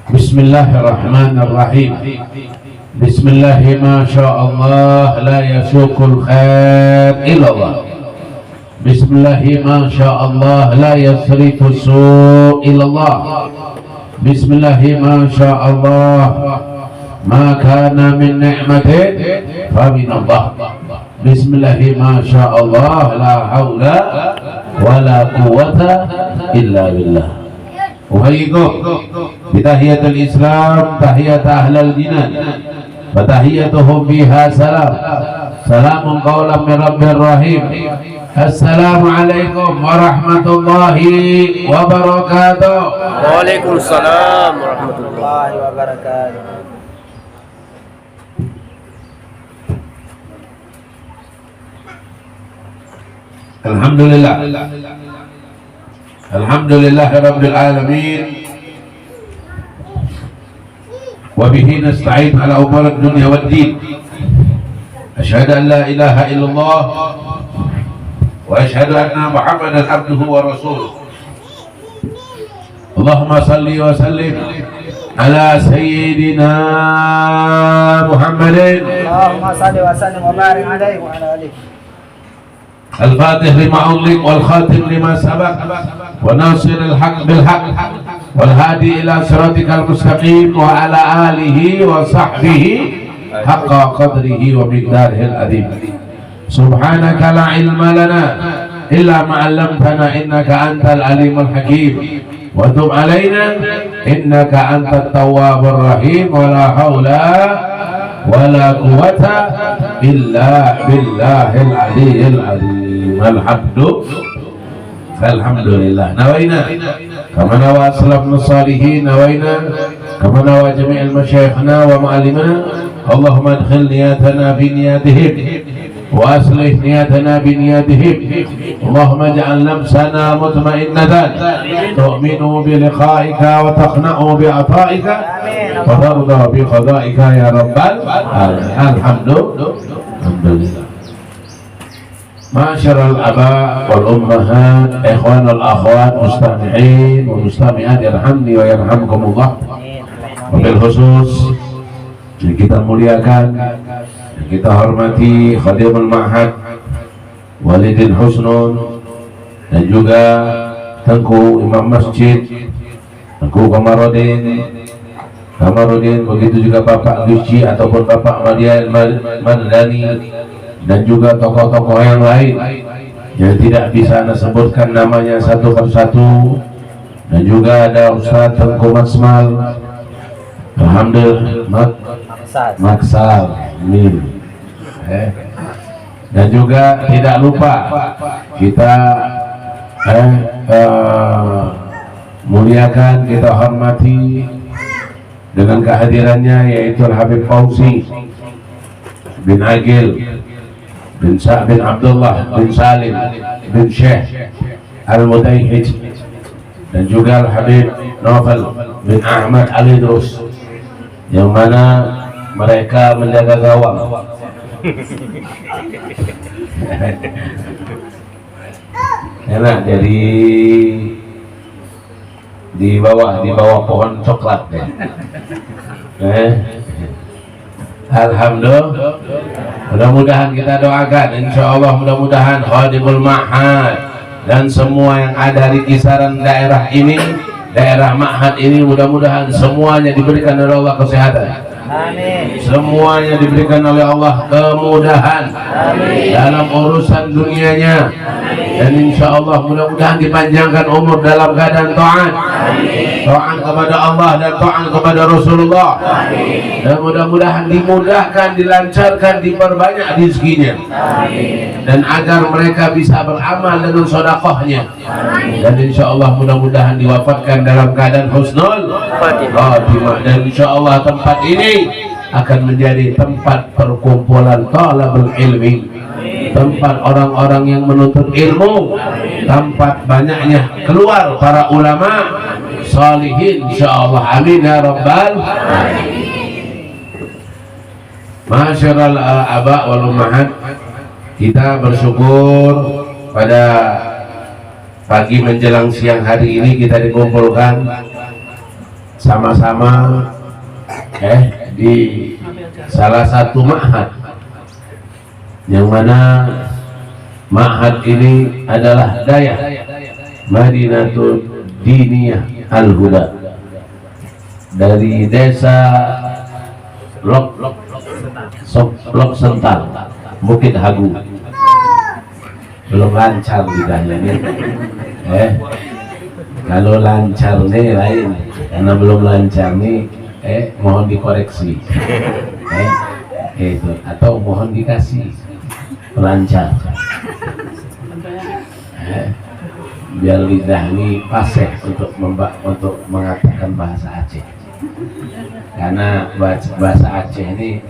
Bismillahirrahmanirrahim. Bismillah ma sya'allah la yasuqul khair illallah. Bismillah ma sya'allah la yasrifu su' illallah. Bismillah ma sya'allah ma kana min ni'matin fa min Allah. Bismillah ma sya'allah la haula wa la quwwata illa billah. Uhayyikum bitahiyatul Islam, tahiyat ahlal jinan, wa tahiyatuhum biha salam. Salamun qawlan min Rabbir Rahim. Assalamu alaikum warahmatullahi wabarakatuh. Waalaikumsalam warahmatullahi wabarakatuh. Alhamdulillah. Alhamdulillahi rabbil alamin. وبه نستعين على أمور الدنيا والدين. أشهد أن لا إله إلا الله وأشهد أن محمدا عبده ورسوله. اللهم صل وسلم على سيدنا محمد. اللهم صل وسلم وبارك عليه وعلى آله. الفاتح لما أغلق والخاتم لما سبق وناصر الحق بالحق والهادي إلى صراطك المستقيم وعلى آله وصحبه حق قدره ومقداره العظيم. سبحانك لا علم لنا إلا ما علمتنا إنك أنت العليم الحكيم وتب علينا إنك أنت التواب الرحيم ولا حول ولا قوة إلا بالله العلي العظيم. الحمد لله. نوينا كما نوى أسلافنا الصالحين، نوينا كما نوى جميع المشايخنا ومعلمنا. اللهم ادخل نياتنا في نياتهم وأصلح نياتنا بنياتهم. اللهم اجعل نفسنا مطمئنة تؤمن بلقائك وتقنع بعطائك وترضى بقضائك يا رب العالمين. الحمد لله. Ma'asyiral aba wal ummahat, ikhwanul akhwat, mustami'in wa mustami'at yarhamni wa yarhamkumullah. Wabil khusus yang kita muliakan, yang kita hormati khadimul ma'had Walidin Husnun, dan juga Tengku Imam Masjid, Tengku Kamarudin, begitu juga Bapak Gusti ataupun Bapak Madian Madani, dan juga tokoh-tokoh yang lain yang tidak bisa Anda sebutkan namanya satu persatu, dan juga ada Ustaz Tengku Maksmal, Alhamdulillah Maksal Min, dan juga tidak lupa kita muliakan, kita hormati dengan kehadirannya, yaitu Habib Fauzi bin Agil bin Sa' bin Abdullah bin Salim bin Syekh Al-Mudayhij, dan juga Al-Habib Novel bin Ahmad Al-Idrus, yang mana mereka menjaga gawang. Enak, jadi di bawah pohon coklat deh. Alhamdulillah. Mudah-mudahan kita doakan, insya Allah mudah-mudahan khadimul ma'had dan semua yang ada di kisaran daerah ini, daerah ma'had ini, mudah-mudahan semuanya diberikan oleh Allah kesehatan. Amin. Semuanya diberikan oleh Allah kemudahan. Amin. Dalam urusan dunianya. Amin. Dan insya Allah mudah-mudahan dipanjangkan umur dalam keadaan taat. Taat kepada Allah dan taat kepada Rasulullah. Amin. Dan mudah-mudahan dimudahkan, dilancarkan, diperbanyak rezekinya. Amin. Dan agar mereka bisa beramal dengan sedekahnya. Dan insya Allah mudah-mudahan diwafatkan dalam keadaan husnul khatimah. Dan insya Allah tempat ini akan menjadi tempat perkumpulan talabul ilmi, tempat orang-orang yang menuntut ilmu, tempat banyaknya keluar para ulama salihin insyaallah. Amin ya rabbal alamin. Ma'asyiral aba wal ummahat, kita bersyukur pada pagi menjelang siang hari ini kita dikumpulkan sama-sama di salah satu ma'had, yang mana ma'had ini adalah Dayah Madinatul Diniyah Al-Huda, dari desa Lok Sental, Bukit Hagu. Belum lancar lidahnya nih. Kalau lancar nih lain, karena belum lancar nih mohon dikoreksi. Itu atau mohon dikasih lancar. Biar lidah ini fasih untuk mengatakan bahasa Aceh, karena bahasa Aceh ini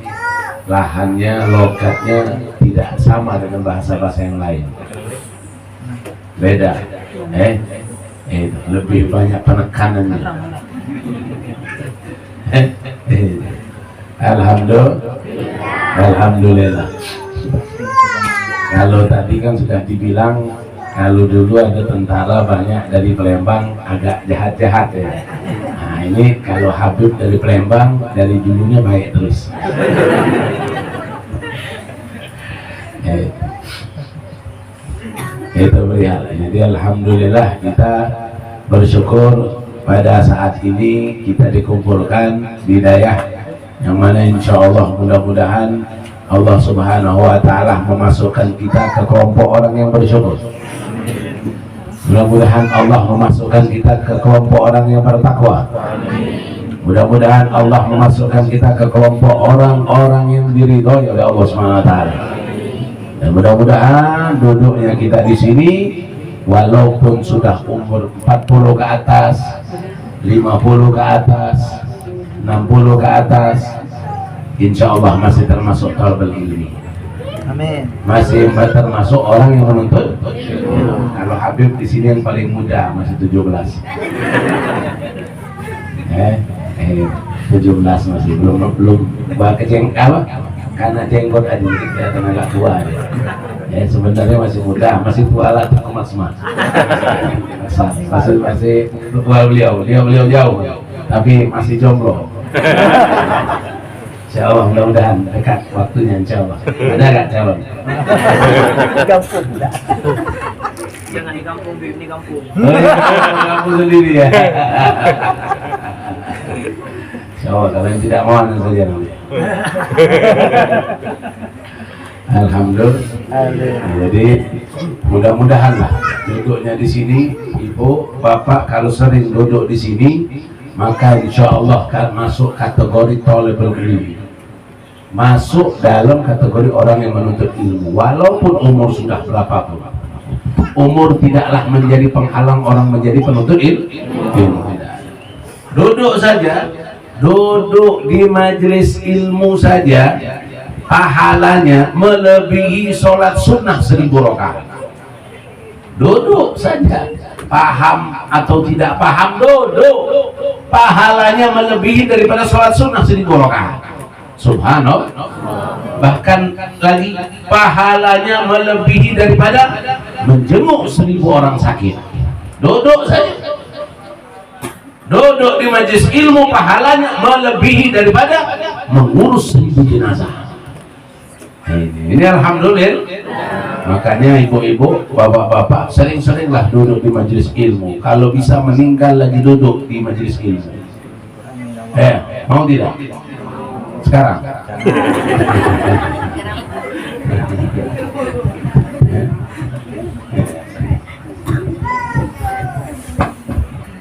lahannya, logatnya tidak sama dengan bahasa-bahasa yang lain, beda. Lebih banyak penekanannya. Alhamdulillah. Kalau tadi kan sudah dibilang, kalau dulu ada tentara banyak dari Palembang agak jahat-jahat ya. Nah ini kalau Habib dari Palembang, dari dulunya baik terus. Itu beliau. Jadi alhamdulillah kita bersyukur pada saat ini kita dikumpulkan di Dayah, yang mana insya Allah mudah-mudahan Allah Subhanahu wa Ta'ala memasukkan kita ke kelompok orang yang bersyukur. Mudah-mudahan Allah memasukkan kita ke kelompok orang yang bertakwa. Mudah-mudahan Allah memasukkan kita ke kelompok orang-orang yang diridhoi oleh Allah Subhanahu wa Ta'ala. Dan mudah-mudahan duduknya kita di sini, walaupun sudah umur 40 ke atas, 50 ke atas, 60 ke atas, insya Allah masih termasuk talibul ilmi. Amin. Masih termasuk orang yang menuntut. Kalau Habib di sini yang paling muda, masih 17. 17 masih belum apa? Karena jenggot aja kelihatan agak tua ya. Sebenarnya masih muda, masih tua lah, tak mas. Masih tua beliau jauh, tapi masih jomblo. Insya Allah mudah-mudahan dekat waktunya, insya Allah. Ada nggak calon? Di kampung enggak? Jangan di kampung, Bim, di kampung. Kampung sendiri ya. Insya Allah, kalau yang tidak mau nanti saja nanti. Alhamdulillah. Jadi mudah-mudahan lah duduknya di sini, ibu, bapak kalau sering duduk di sini, maka insya Allah kan masuk kategori thalibul ilmi, masuk dalam kategori orang yang menuntut ilmu, walaupun umur sudah berapapun. Umur tidaklah menjadi penghalang orang menjadi penuntut ilmu. Duduk saja, duduk di majelis ilmu saja, pahalanya melebihi sholat sunnah 1000 rakaat. Duduk saja, paham atau tidak paham, duduk, pahalanya melebihi daripada sholat sunnah 1000 rakaat. Subhanallah. Bahkan lagi pahalanya melebihi daripada menjenguk 1000 orang sakit. Duduk saja, duduk di majelis ilmu, pahalanya melebihi daripada mengurus 1000 jenazah. Ini alhamdulillah. Makanya ibu-ibu, bapak-bapak, sering-seringlah duduk di majelis ilmu. Kalau bisa meninggal lagi duduk di majelis ilmu. Mau tidak? Sekarang.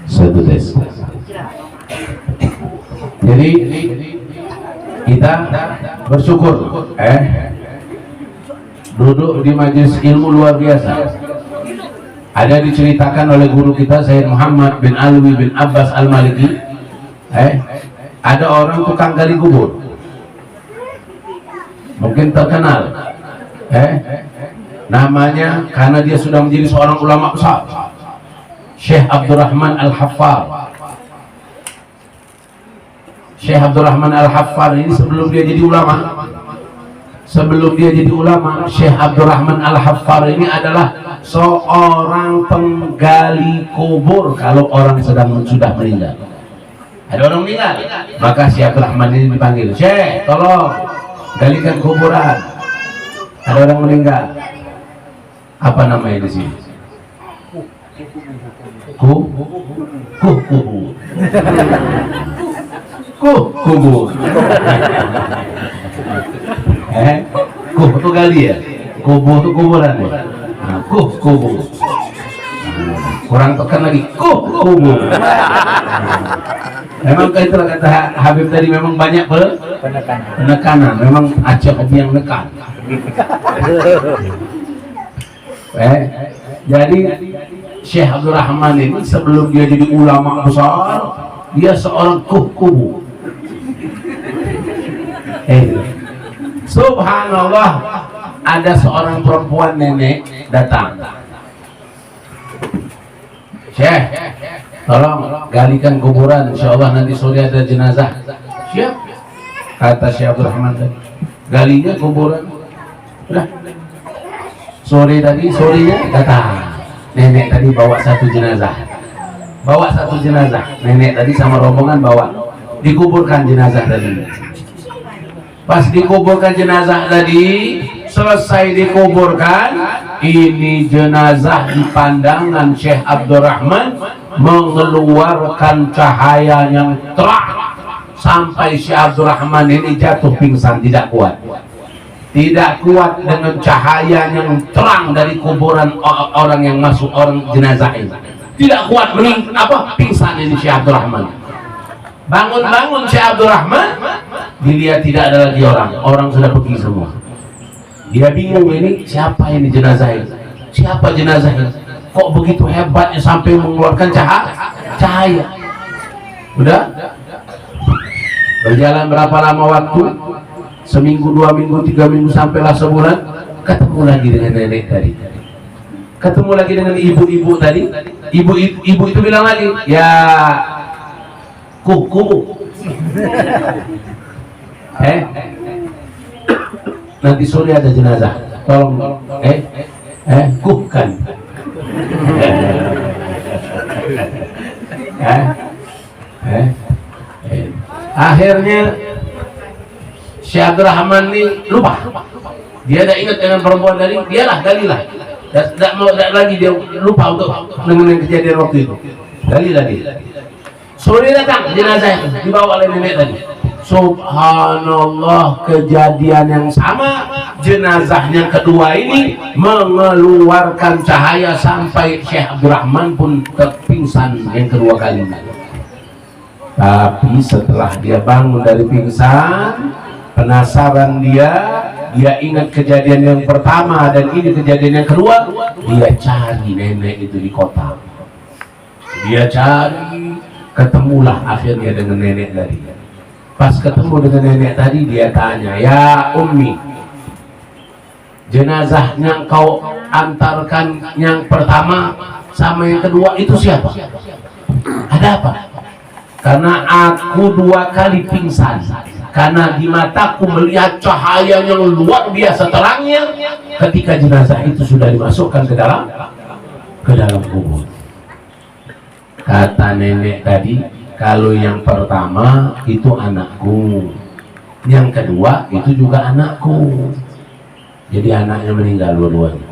Satu tes. Jadi kita bersyukur duduk di majelis ilmu luar biasa. Ada diceritakan oleh guru kita Sayyid Muhammad bin Alwi bin Abbas Al-Maliki, ada orang tukang gali kubur, mungkin terkenal, namanya karena dia sudah menjadi seorang ulama besar, Syekh Abdurrahman Al-Haffar. Syekh Abdurrahman Al-Haffar ini sebelum dia jadi ulama, Syekh Abdurrahman Al-Haffar ini adalah seorang penggali kubur kalau orang sudah meninggal. Ada orang meninggal, maka si Abdul Rahman ini dipanggil, Syekh, tolong galikan kuburan. Ada orang meninggal, apa namanya di sini? Kubu. Kuh itu gali ya, kubu itu kuburan ya. Nah, kubu. Kurang tekan lagi, kubu. Memang itulah kata Habib tadi, memang banyak penekanan. Memang acak yang nekan. Jadi Syekh Abdul Rahman ini sebelum dia jadi ulama besar, dia seorang kubu. Subhanallah, ada seorang perempuan nenek datang. Syekh, tolong galikan kuburan, insyaallah nanti sore ada jenazah. Siap, kata Syekh Abdul Rahman tadi. Galinya kuburan. Udah. Sorenya datang. Nenek tadi bawa satu jenazah. Nenek tadi sama rombongan bawa. Dikuburkan jenazah tadi. Pas dikuburkan jenazah tadi, selesai dikuburkan, ini jenazah di pandangan Syekh Abdul Rahman mengeluarkan cahaya yang terang sampai Syekh Abdul Rahman ini jatuh pingsan, tidak kuat dengan cahaya yang terang dari kuburan orang yang masuk, orang jenazah ini tidak kuat, pingsan ini Syekh Abdul Rahman. Bangun Syekh Abdul Rahman, dilihat tidak ada lagi orang sudah pergi semua. Dia bingung, ini siapa ini jenazah ini? Siapa jenazah ini? Kok begitu hebatnya sampai mengeluarkan cahaya? Udah berjalan berapa lama waktu? Seminggu, 2 minggu, 3 minggu, sampailah sebulan. Ketemu lagi dengan nenek tadi. Ketemu lagi dengan ibu-ibu tadi. Ibu itu bilang lagi, ya kubu. Nanti sore ada jenazah, tolong kuhkan. Akhirnya Syekh Abdul Rahman ini lupa, dia tidak ingat dengan perempuan tadi, dialah galilah. Tidak lagi dia lupa untuk mengenai kejadian waktu itu. Galilah dia. Sore datang jenazah itu dibawa oleh nenek tadi. Subhanallah, kejadian yang sama, jenazah yang kedua ini mengeluarkan cahaya sampai Syekh Abdul Rahman pun terpingsan yang kedua kalinya. Tapi setelah dia bangun dari pingsan, penasaran dia ingat kejadian yang pertama dan ini kejadian yang kedua, dia cari nenek itu di kota. Dia cari, ketemulah akhirnya dengan nenek tadi. Pas ketemu dengan nenek tadi, dia tanya, ya Ummi, jenazah yang kau antarkan yang pertama sama yang kedua itu siapa? Ada apa? Karena aku 2 kali pingsan, karena di mataku melihat cahaya yang luar biasa terangnya ketika jenazah itu sudah dimasukkan ke dalam kubur. Kata nenek tadi, kalau yang pertama itu anakku, yang kedua itu juga anakku. Jadi anaknya meninggal dua-duanya.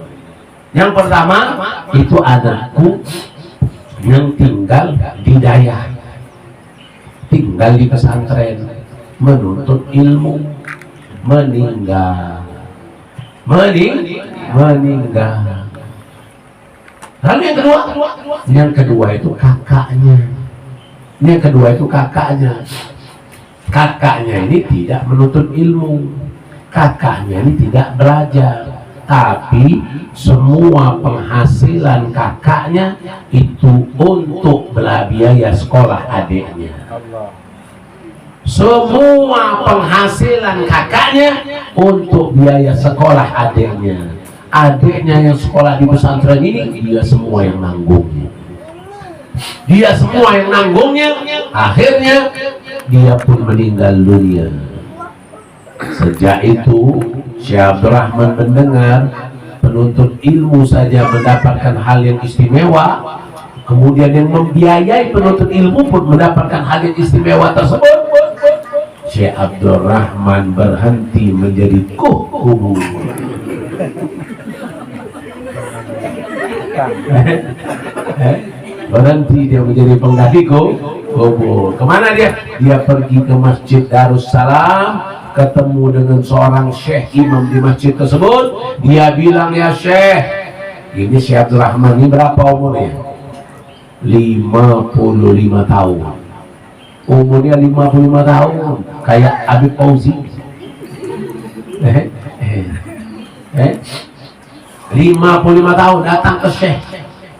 Yang pertama itu anakku yang tinggal di Daya, tinggal di pesantren, menuntut ilmu, meninggal. Lalu yang kedua itu kakaknya. Kakaknya ini tidak menuntut ilmu, kakaknya ini tidak belajar, tapi semua penghasilan kakaknya itu untuk biaya sekolah adiknya. Semua penghasilan kakaknya untuk biaya sekolah adiknya. Adiknya yang sekolah di pesantren ini, dia semua yang nanggungnya. Akhirnya dia pun meninggal dunia. Sejak itu Syekh Abdul Rahman mendengar penuntut ilmu saja mendapatkan hal yang istimewa, Kemudian yang membiayai penuntut ilmu pun mendapatkan hal yang istimewa tersebut. Syekh Abdurrahman berhenti menjadi kubur. Berhenti dia menjadi penggali kubur. Kemana dia? Dia pergi ke Masjid Darussalam, ketemu dengan seorang syekh imam di masjid tersebut. Dia bilang, ya syekh, ini Syekh Abdurrahman ini berapa umurnya? 55 tahun. Umurnya 55 tahun, kayak Habib Fauzi. 55 tahun datang ke syekh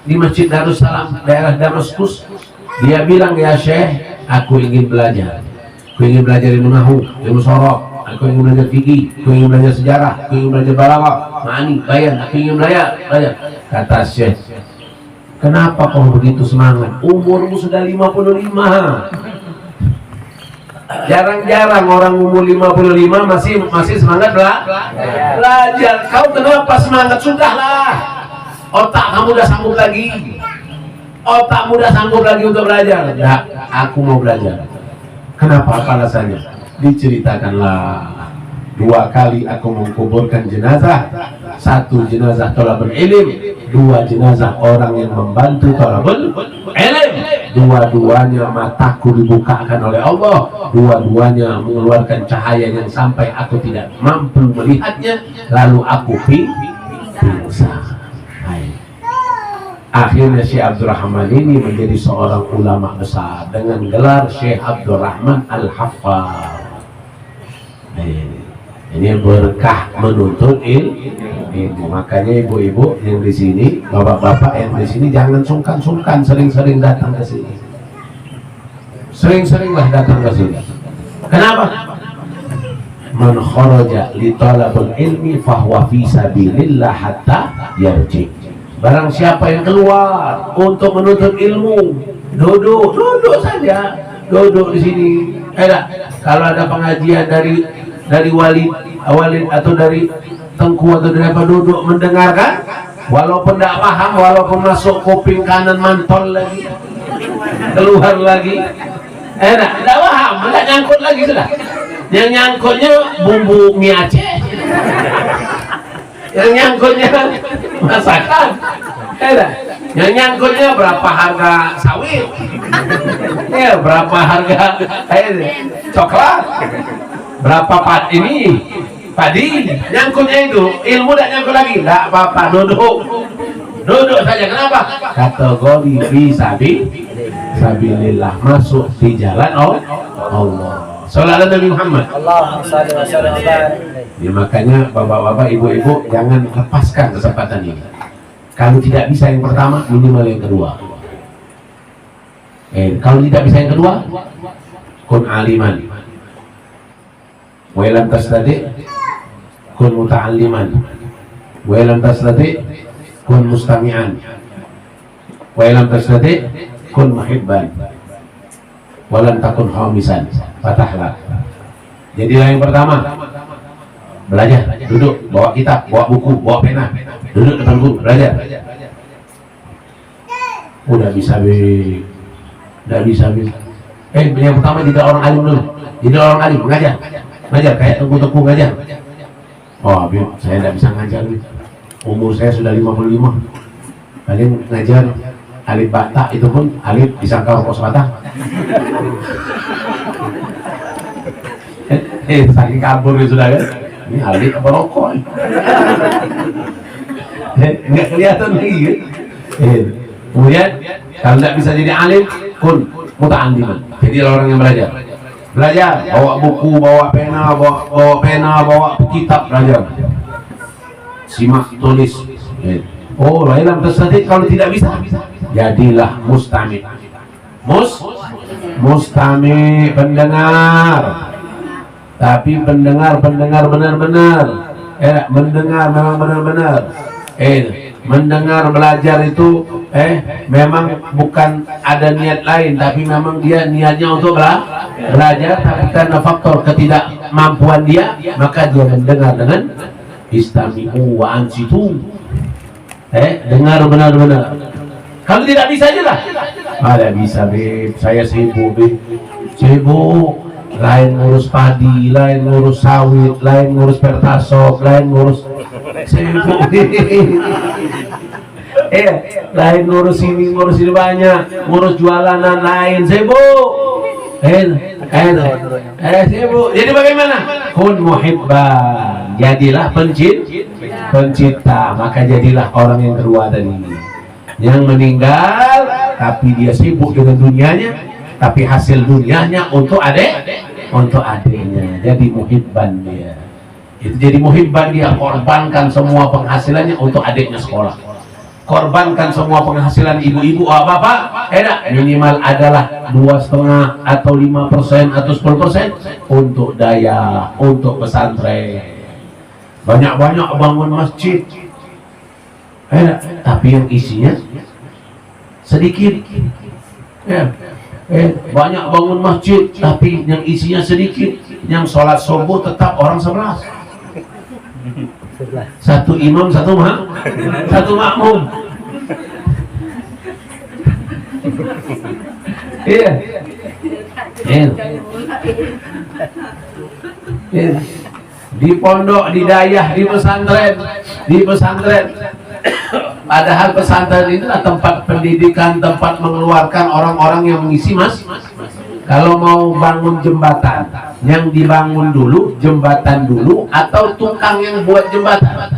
di Masjid Darussalam daerah Damaskus. Dia bilang, ya syekh, aku ingin belajar. Aku ingin belajar ilmu nahwu, ilmu sorok, aku ingin belajar fikih, aku ingin belajar sejarah, aku ingin belajar balaghah, ma'ani, bayan, aku ingin belajar. Kata syekh, kenapa kau begitu semangat? Umurmu sudah 55. Jarang-jarang orang umur 55 masih semangat belajar. Kau kenapa semangat? Sudahlah, otak kamu udah sanggup lagi. Otakmu udah sanggup lagi untuk belajar. Enggak, aku mau belajar. Kenapa? Apa alasannya? Diceritakanlah. 2 kali aku menguburkan jenazah. 1 jenazah thalabul ilm, 2 jenazah orang yang membantu thalabul ilm. Dua-duanya mataku dibukakan oleh Allah. Dua-duanya mengeluarkan cahaya yang sampai aku tidak mampu melihatnya. Lalu aku pingsan. Akhirnya Syekh Abdurrahman ini menjadi seorang ulama besar dengan gelar Syekh Abdurrahman Al-Haffar. Ini berkah menuntut ilmu. Makanya ibu-ibu yang di sini, bapak-bapak yang di sini, jangan sungkan-sungkan sering-sering datang ke sini. Sering-seringlah datang ke sini. Kenapa? Man kharaja li talabul ilmi fahuwa fi sabilillah hatta yarji. Barang siapa yang keluar untuk menuntut ilmu, duduk saja, duduk di sini. Kalau ada pengajian dari walid atau dari tengku atau dari apa, duduk mendengarkan, walaupun tidak paham, walaupun masuk kuping kanan mantol lagi, keluar lagi, tidak paham, tidak nyangkut lagi sudah. Yang nyangkutnya bumbu mie Aceh, yang nyangkutnya masakan, yang nyangkutnya berapa harga sawit, berapa harga coklat, berapa padi, nyangkutnya itu. Ilmu tidak nyangkut lagi, tidak apa-apa, duduk saja. Kenapa? Kategori fisabilillah, masuk di jalan Allah. Sallallahu Nabi Muhammad. Ya, makanya bapak-bapak, ibu-ibu, jangan lepaskan kesempatan ini. Kalau tidak bisa yang pertama, minimal yang kedua. Kalau tidak bisa yang kedua, kun aliman. Wa lam tastati kun muta'alliman. Wa lam tastati kun mustami'an. Wa lam tastati kun muhibban. Wa lam takun khamisan. Fatahlah. Jadilah yang pertama, belajar, duduk, bawa kitab, bawa buku, bawa pena, duduk depan guru, belajar. Udah bisa yang pertama jadi orang alim dulu, jadi orang alim, ngajar kayak tengku-tengku ngajar. Oh, saya tidak bisa ngajar nih, umur saya sudah 55, kalian ngajar alif bata, itu pun alif disangka rokok sebatang. Saking kabur sudah kan, ini alif apa rokok? Nggak kelihatan lagi kan? Kemudian kalau tidak bisa jadi alim, kun muta'alliman, jadi orang yang belajar, bawa buku, bawa pena, bawa kitab, belajar, simak, tulis. Oh, lain tersebut. Kalau tidak bisa, jadilah mustami, pendengar. Tapi pendengar benar-benar, mendengar memang benar-benar. Mendengar belajar itu memang bukan ada niat lain, tapi memang dia niatnya untuk belajar, tapi karena faktor ketidakmampuan dia, maka dia mendengar dengan istami'u wa ansitu. Dengar benar-benar. Kalau tidak bisa aja lah. Ada bisa, Beb. Saya sibuk, Beb. Sibuk. Lain ngurus padi, lain ngurus sawit, lain ngurus pertasok, lain ngurus sibuk. Lain ngurus ini banyak, ngurus jualanan lain sibuk. Sibuk. Jadi bagaimana? Kun muhibban. Jadilah pencipta, maka jadilah orang yang kedua tadi. Yang meninggal tapi dia sibuk dengan dunianya, tapi hasil dunianya untuk adiknya. Jadi muhibban dia. Itu jadi muhibban, dia korbankan semua penghasilannya untuk adiknya sekolah. Korbankan semua penghasilan ibu-ibu bapak, minimal adalah 2,5 atau 5% atau 10% untuk daya, untuk pesantren. Banyak-banyak bangun masjid, tapi yang isinya sedikit. Banyak bangun masjid, tapi yang isinya sedikit. Yang sholat subuh tetap orang 11. Satu imam, satu makmum. Di pondok, di dayah, di pesantren. Padahal pesantren itu adalah tempat pendidikan, tempat mengeluarkan orang-orang yang mengisi Kalau mau bangun jembatan, yang dibangun dulu jembatan dulu atau tukang yang buat jembatan?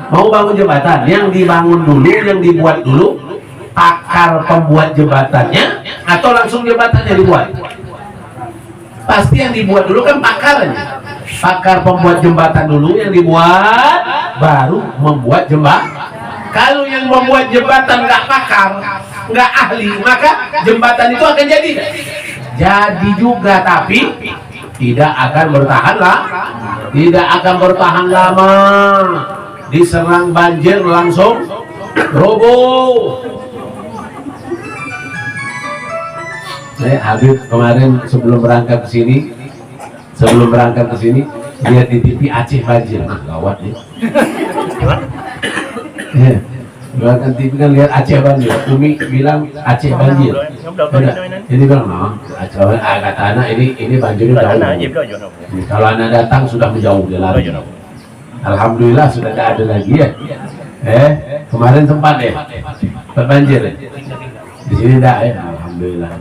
Mau bangun jembatan, yang dibangun dulu, yang dibuat dulu, pakar pembuat jembatannya atau langsung jembatannya dibuat? Pasti yang dibuat dulu kan pakarnya. Pakar pembuat jembatan dulu yang dibuat, baru membuat jembatan. Kalau yang membuat jembatan nggak pakar, nggak ahli, maka jembatan itu akan jadi juga, tapi tidak akan bertahan lama. Diserang banjir langsung roboh. Habib kemarin sebelum berangkat ke sini lihat di TV Aceh banjir. Gawat nih. Berangkat TV kan lihat Aceh banjir. Umi bilang Aceh banjir. Ini bilang kata anak ini banjirnya jauh. Kalau anak datang sudah menjauh dia lari. Alhamdulillah sudah tidak ada lagi ya. Kemarin sempat banjir. Di sini tidak ya. Alhamdulillah.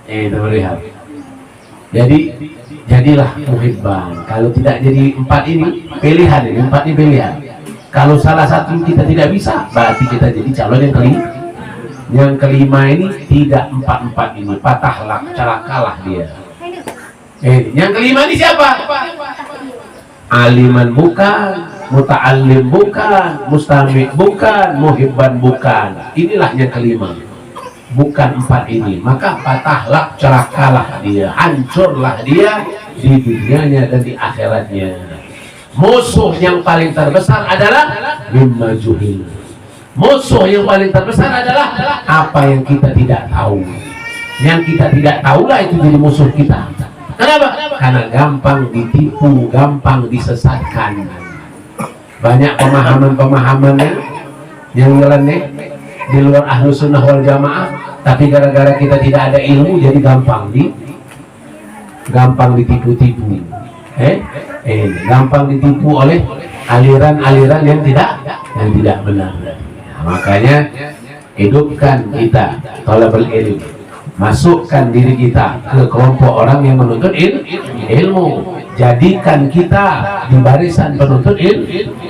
Itu melihat. Jadi jadilah muhibban. Kalau tidak jadi empat ini pilihan. Kalau salah satu kita tidak bisa, berarti kita jadi calon yang kelima. Yang kelima ini tidak empat ini, patahlah, celakalah dia. Yang kelima ini siapa? Aliman bukan, muta'allim bukan, mustami' bukan, muhibban bukan. Inilah yang kelima. Bukan empat ini, maka patahlah, celakalah dia, hancurlah dia di dunianya dan di akhiratnya. Musuh yang paling terbesar adalah mimma juhil. Musuh yang paling terbesar adalah apa yang kita tidak tahu. Yang kita tidak tahulah itu jadi musuh kita. Kenapa? Karena gampang ditipu, gampang disesatkan. Banyak pemahaman-pemahaman yang nyeleneh di luar Ahlus Sunnah wal Jamaah, tapi gara-gara kita tidak ada ilmu jadi gampang ditipu-tipu. Gampang ditipu oleh aliran-aliran yang tidak benar. Makanya hidupkan kita talabul ilm, masukkan diri kita ke kelompok orang yang menuntut ilmu, jadikan kita di barisan penuntut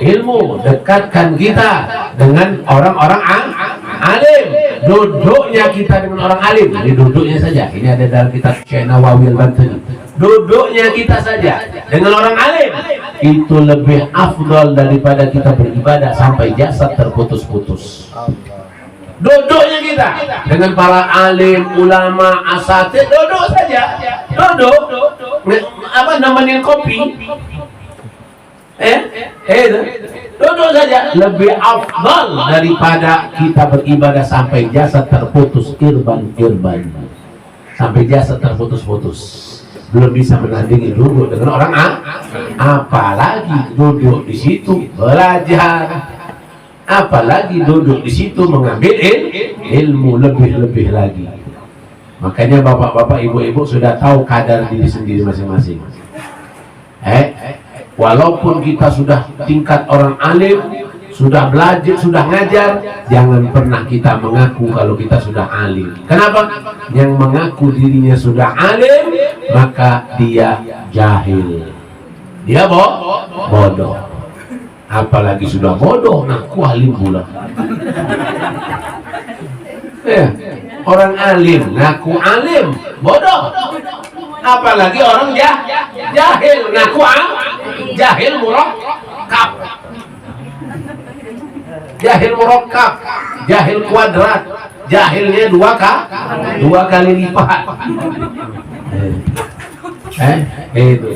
ilmu, dekatkan kita dengan orang-orang alim, duduknya kita dengan orang alim. Ini duduknya saja, ini ada dalam kitab Syekh Nawawi Al-Bantani. Duduknya kita saja dengan orang alim itu lebih afdal daripada kita beribadah sampai jasad terputus-putus. Duduknya kita dengan para alim, ulama, asatidz, duduk saja, nemenin kopi, duduk saja lebih afdal daripada kita beribadah sampai jasad terputus irban, sampai jasad terputus-putus. Belum bisa menandingi duduk dengan orang apalagi duduk di situ belajar. apalagi duduk di situ mengambil ilmu lebih-lebih lagi. Makanya bapak-bapak, ibu-ibu sudah tahu kadar diri sendiri masing-masing. Walaupun kita sudah tingkat orang alim, sudah belajar, sudah ngajar, jangan pernah kita mengaku kalau kita sudah alim. Kenapa? Yang mengaku dirinya sudah alim, maka dia jahil. Dia bodoh. Apalagi sudah bodoh, ngaku alim pula. Orang alim, ngaku alim, bodoh. Apalagi orang jahil, ngaku jahil murakkab. Jahil murakkab, jahil kuadrat, jahilnya dua kali lipat.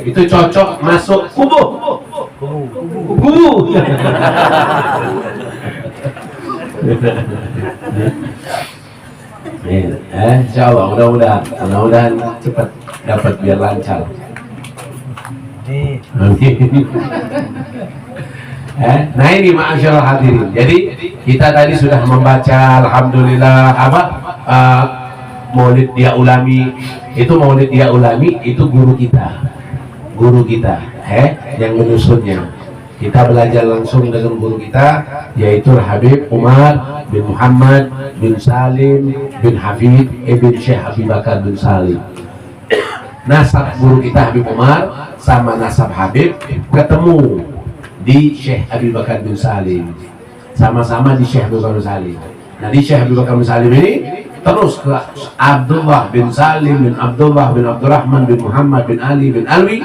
Itu cocok masuk kubu. Insyaallah, mudah-mudahan cepat dapat biar lancar. Nah ini ma'asyiral hadirin. Jadi kita tadi sudah membaca alhamdulillah Maulid Dia Ulami. Itu Maulid Dia Ulami itu guru kita yang menyusunnya. Kita belajar langsung dengan guru kita, yaitu Habib Umar bin Muhammad bin Salim bin Hafid bin Syekh Abi Bakar bin Salim. Nasab guru kita Habib Umar sama nasab Habib ketemu di Syekh Abi Bakar bin Salim, sama-sama di Syekh Abi Bakar bin Salim. Nah di Syekh Abi Bakar bin Salim ini terus ke Abdullah bin Salim bin Abdullah bin Abdurrahman bin Muhammad bin Ali bin Alwi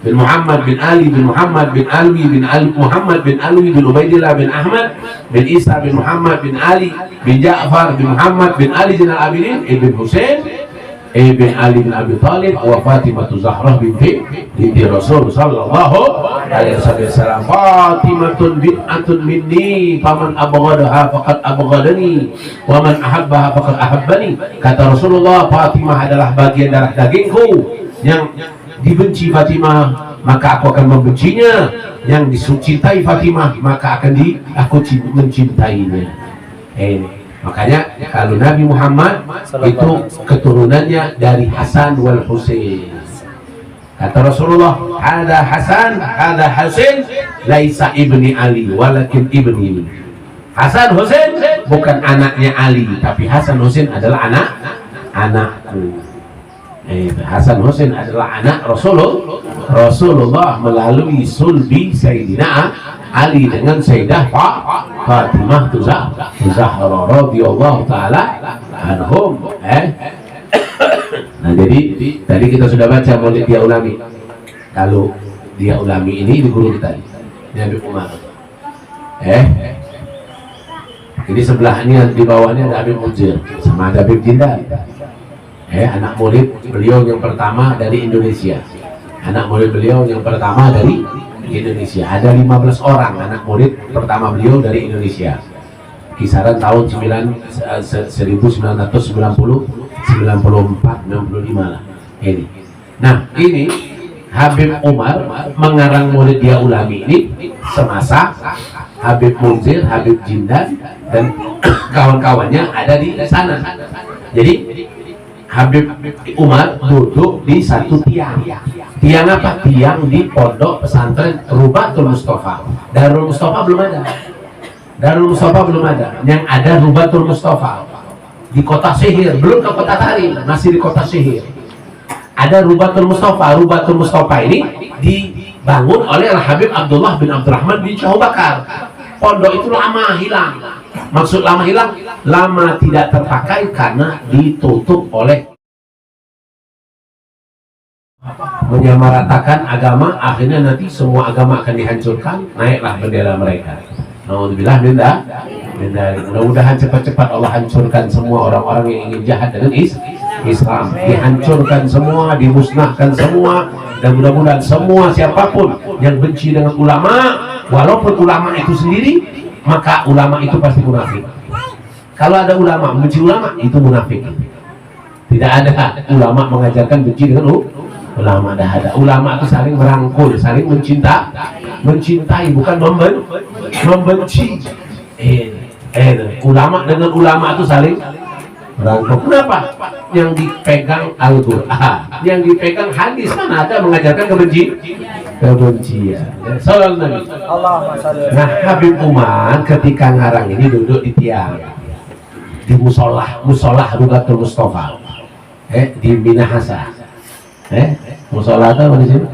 bin Muhammad bin Ali bin Muhammad bin Alwi bin Muhammad bin Alwi bin Ubaidillah bin Ahmad bin Isa bin Muhammad bin Ali bin Ja'far bin Muhammad bin Ali Zainal Abidin ibn Husain ibn Ali bin Abi Thalib wa Fatimah Zahrah binti Rasul sallallahu alaihi wasallam. Fatimatun bid'atun minni faman abghadaha faqad abghadani wa man ahabbaha faqad ahabbani. Kata Rasulullah, Fatimah adalah bagian darah dagingku, yang dibenci Fatimah maka aku akan membencinya, yang dicintai Fatimah maka aku mencintainya. Makanya kalau Nabi Muhammad itu keturunannya dari Hasan wal Husain. Kata Rasulullah, ada Hasan, ada Husain, laisa ibni Ali, walakin ibni. Hasan Husain bukan anaknya Ali, tapi Hasan Husain adalah anakku. Hasan Husain adalah anak Rasulullah melalui sulbi Sayyidina Ali dengan Sayyidah Fatimah Zahra radhiyallahu taala anhum. Nah jadi tadi kita sudah baca Maulid Dia Ulami. Kalau Dia Ulami ini di guru kita Nabi Umar. Ini sebelahnya, di bawahnya ada Habib Munzir sama ada Habib Jindan. Anak murid beliau yang pertama dari Indonesia. Anak murid beliau yang pertama dari Indonesia. Ada 15 orang anak murid pertama beliau dari Indonesia. Kisaran tahun 1990, 94, 65 lah. Ini. Nah, ini Habib Umar mengarang Maulid Dia Ulami ini semasa Habib Munzir, Habib Jindan dan kawan-kawannya ada di sana. Jadi Habib Umar duduk di satu tiang. Tiang apa? Tiang di pondok pesantren Rubatul Mustafa. Darul Mustafa belum ada. Darul Mustafa belum ada. Yang ada Rubatul Mustafa di kota Sihir, belum ke kota Tarim, masih di kota Sihir. Ada Rubatul Mustafa. Rubatul Mustafa ini dibangun oleh Habib Abdullah bin Abdurrahman bin Syekh Bakar. Pondok itu lama hilang. Maksud lama hilang, lama tidak terpakai karena ditutup oleh menyamaratakan agama. Akhirnya nanti semua agama akan dihancurkan, naiklah bendera mereka. Alhamdulillah, mudah-mudahan cepat-cepat Allah hancurkan semua orang-orang yang ingin jahat dengan Islam, dihancurkan semua, dimusnahkan semua, dan mudah-mudahan semua siapapun yang benci dengan ulama, walaupun ulama itu sendiri, maka ulama itu pasti munafik. Kalau ada ulama benci ulama, itu munafik. Tidak ada ulama mengajarkan benci dengan Ulama dah ada. Ulama itu saling merangkul, saling mencintai, bukan membenci. Ulama dengan ulama itu saling merangkul. Kenapa? Yang dipegang Al-Quran, yang dipegang hadis, kan ada mengajarkan kebencian. Sallallahu Nabi. Allahumma shalli ala Nah, Habib Umar ketika ngarang ini duduk di tiang, di musolah Rugatul Mustafa, di Minahasa. Musolah apa di sini?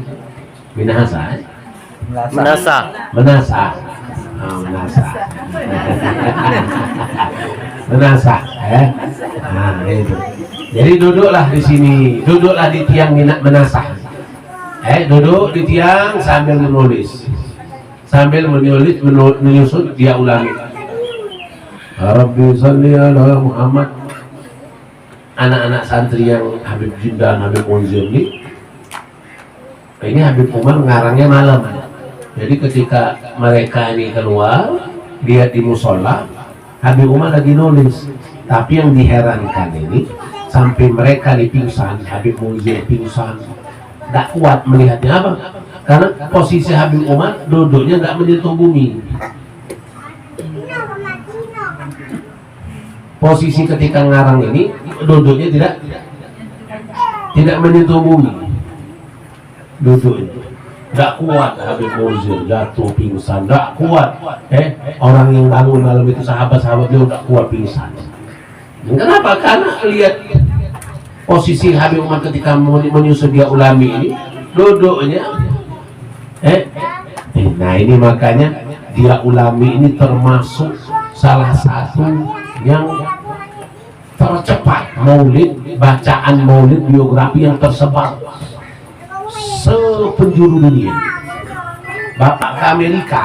Minahasa. Menasa. Menasa. Menasa. Nah, itu. Jadi duduklah di sini, duduklah di tiang Menasa. Duduk di tiang sambil menulis, menyusun dia ulangi. Rabbi sholli ala Muhammad. Anak-anak santri yang Habib Jindan, Habib Munzir ini Habib Umar ngarangnya malam. Jadi ketika mereka ini keluar, dia di musola, Habib Umar lagi nulis. Tapi yang diherankan ini, sampai mereka pingsan, Habib Munzir pingsan, nggak kuat melihatnya. Apa? Karena posisi Habib Umar duduknya nggak menyentuh bumi. Posisi ketika ngarang ini duduknya tidak menyentuh bumi. Duduk nggak kuat. Habib Munzir jatuh pingsan, nggak kuat. Orang yang bangun malam itu sahabat-sahabat dia udah kuat pingsan. Kenapa? Karena lihat posisi Habib Umar ketika menyusun dia ulami ini duduknya. Nah ini makanya dia ulami ini termasuk salah satu yang tercepat bacaan maulid biografi yang tersebar sepenjuru dunia. Bapak ke Amerika,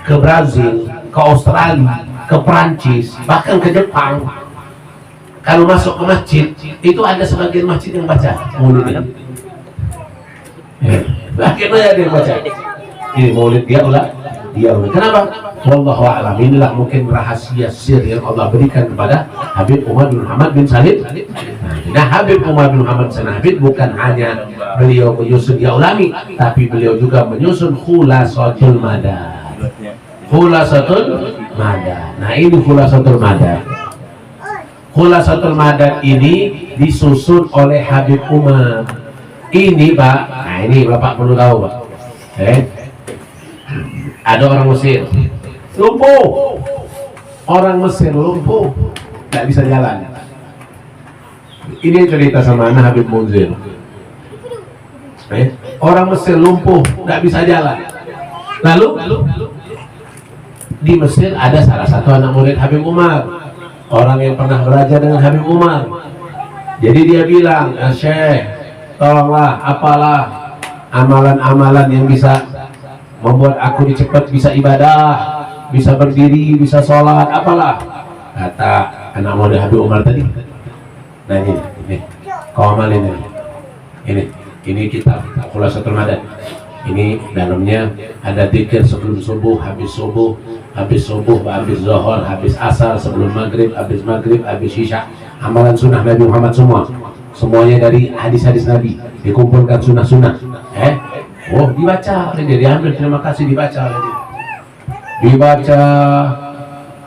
ke Brazil, ke Australia, ke Prancis, bahkan ke Jepang. Kalau masuk ke masjid, itu ada sebagian masjid yang baca maulid ini. Bagaimana dia baca? Ini maulid dia ulang. Kenapa? Wallahu a'lam. Inilah mungkin rahasia sir yang Allah berikan kepada Habib Umar bin Muhammad bin Salim. Nah, Habib Umar bin Muhammad bin Habib bukan hanya beliau menyusun dia ulami, tapi beliau juga menyusun Khulasatul Madad. Khulasatul Madad. Nah, ini Khulasatul Madad. Khulasatul Madad ini disusun oleh Habib Umar. Ini Pak, nah ini Bapak perlu tahu Pak. Ada orang Mesir lumpuh, orang Mesir lumpuh, nggak bisa jalan. Ini cerita sama anak Habib Munzir. Orang Mesir lumpuh, nggak bisa jalan. Lalu di Mesir ada salah satu anak murid Habib Umar, orang yang pernah belajar dengan Habib Umar. Jadi dia bilang, ya Syekh, tolonglah, apalah amalan-amalan yang bisa membuat aku cepat bisa ibadah, bisa berdiri, bisa sholat, apalah. Kata anak murid Habib Umar tadi. Nah ini, kau amalin ini kitab Khulasatul Madad. Ini dalamnya ada zikir sebelum subuh, habis subuh, habis zuhur, habis asar, sebelum maghrib, habis isya. Amalan sunnah Nabi Muhammad semuanya dari hadis-hadis Nabi dikumpulkan sunnah-sunnah. Dibaca oleh dia, diambil, terima kasih, dibaca oleh dia. Dibaca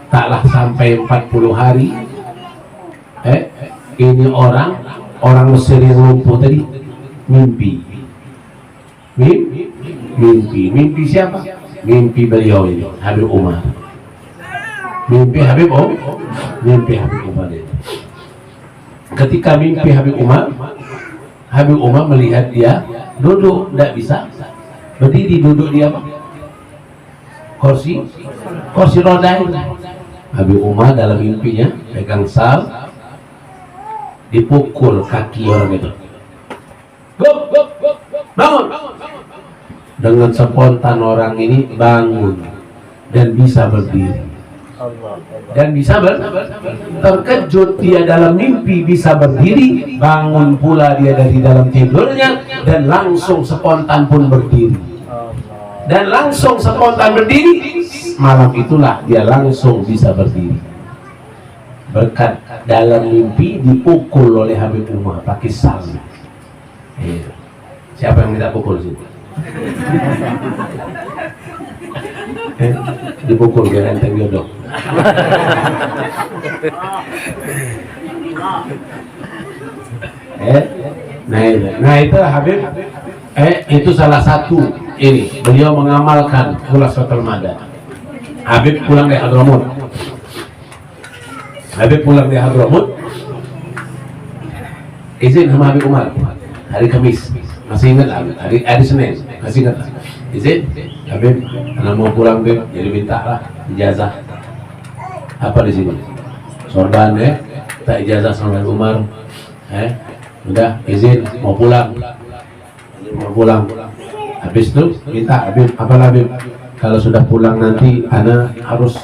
taklah sampai 40 hari. Ini orang Mesir yang lumpuh tadi mimpi siapa? Mimpi beliau ini, Habib Umar. Mimpi Habib Umar ini. Ketika mimpi Habib Umar melihat dia duduk, tidak bisa berdiri, duduk dia apa? Kursi roda ini. Habib Umar dalam mimpinya pegang sal, dipukul kaki orang itu. Bangun. Dengan spontan orang ini bangun dan bisa berdiri. Terkejut dia dalam mimpi bisa berdiri, bangun pula dia dari dalam tidurnya dan langsung spontan pun berdiri. Dan langsung spontan berdiri, malam itulah dia langsung bisa berdiri. Berkat dalam mimpi dipukul oleh Habib Umar pakai sal. Siapa yang minta pukul sini? Dipukul biar enteng jodoh. Nah itu Habib, itu salah satu ini beliau mengamalkan Khulasatul Madad. Habib pulang dari Hadramut. Izin sama Habib Umar hari Kamis, masih ingat hari Senin, masih ingat izin Habib, karena mau pulang Habib, jadi mintalah ijazah. Apa di sini? Sorban tak ijazah sama Habib Umar. Udah izin mau pulang. Habis itu minta Habib, apalah Habib, kalau sudah pulang nanti ana harus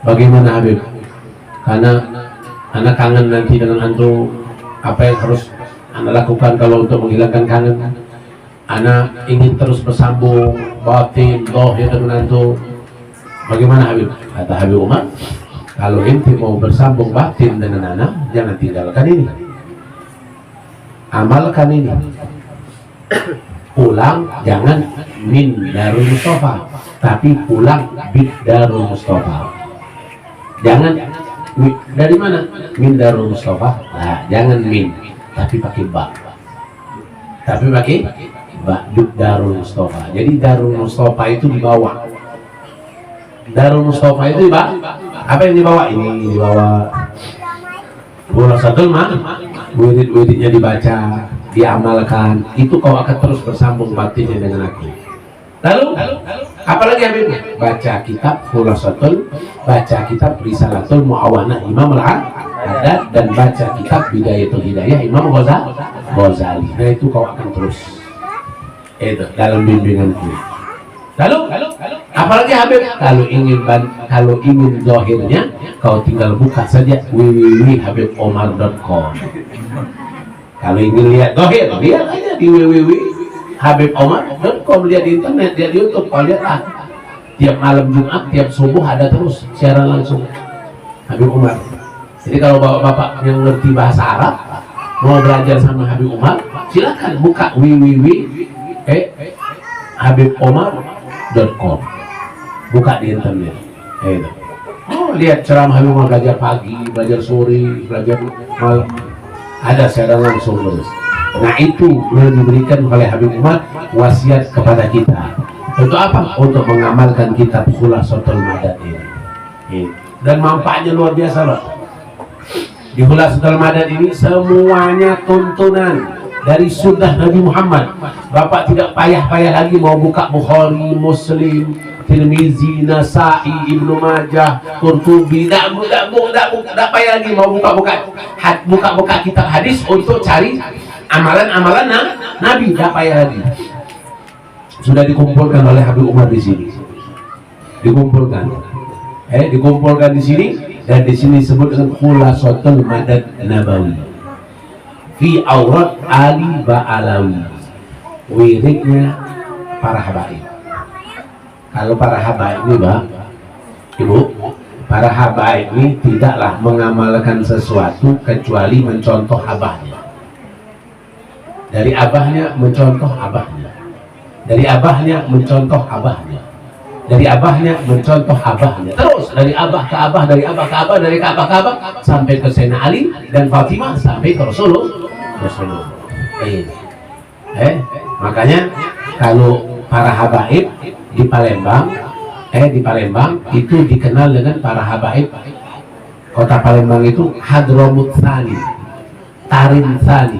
bagaimana Habib? Karena ana kangen nanti dengan antum. Apa yang harus ana lakukan kalau untuk menghilangkan kangen? Ana ingin terus bersambung batin, zahir dengan antum. Bagaimana Habib? Kata Habib Umar, kalau ente mau bersambung batin dengan ana, jangan tinggalkan ini. Amalkan ini. Pulang jangan min Darul Mustafa, tapi pulang bid Darul Mustafa. Jangan dari mana? Min Darul Mustafa. Nah, jangan min, tapi pakai ba. Bid Darul Mustafa. Jadi Darul Mustafa itu di bawah. Darul Mustafa itu di bawah. Apa yang dibawa? Ini dibawa Khulasatul Madad. Wirid-wiridnya dibaca, diamalkan, itu kau akan terus bersambung batinnya dengan aku. Lalu apalagi Habib? Baca kitab Khulasatul, baca kitab Risalatul Mu'awanah Imam Al-Haddad, dan baca kitab Bidayatul Hidayah Imam Ghazali. Nah itu kau akan terus itu dalam bimbinganku. Lalu apalagi Habib? Kalau ingin zahirnya, kau tinggal buka saja www.habibomar.com. Kalau ingin lihat zahir, lihat aja di www.habibomar.com, lihat di internet, lihat di YouTube. Kau lihat tiap malam Jumat, tiap subuh ada terus siaran langsung Habib Umar. Jadi kalau bapak-bapak yang ngerti bahasa Arab mau belajar sama Habib Umar, silakan buka www.habibomar.com, buka di internet. Lihat ceramah Habib Umar, belajar pagi, belajar sore, belajar malam, ada siaran langsung terus. Nah itu yang diberikan oleh Habib Umar wasiat kepada kita. Untuk apa? Untuk mengamalkan kitab Khulasatul Madad ini. Dan manfaatnya luar biasa loh. Di Khulasatul Madad ini semuanya tuntunan dari sunnah Nabi Muhammad. Bapak tidak payah-payah lagi mau buka Bukhari, Muslim, Tirmizi, Nasa'i, Ibnu Majah, Qurtubi. Tak payah lagi mau buka kitab hadis untuk cari amalan-amalan Nabi. Tak payah lagi. Sudah dikumpulkan oleh Habib Umar di sini. Dikumpulkan di sini, dan di sini disebut dengan Khulasatul Madad Nabawi fi aurat Ali Ba'alawi, wiridnya para habaib. Kalau para habaib ini Ibu, para habaib ini tidaklah mengamalkan sesuatu kecuali mencontoh abahnya. Dari abahnya mencontoh abahnya. Dari abahnya mencontoh abahnya. Dari abahnya mencontoh abahnya. Terus dari abah ke abah, dari abah ke abah, dari abah ke abah, sampai ke Sayyidina Ali dan Fatimah, sampai ke Rasulullah. Makanya kalau para habaib di Palembang itu dikenal dengan para habaib. Kota Palembang itu Hadramut Tsani, Tarim Tsani,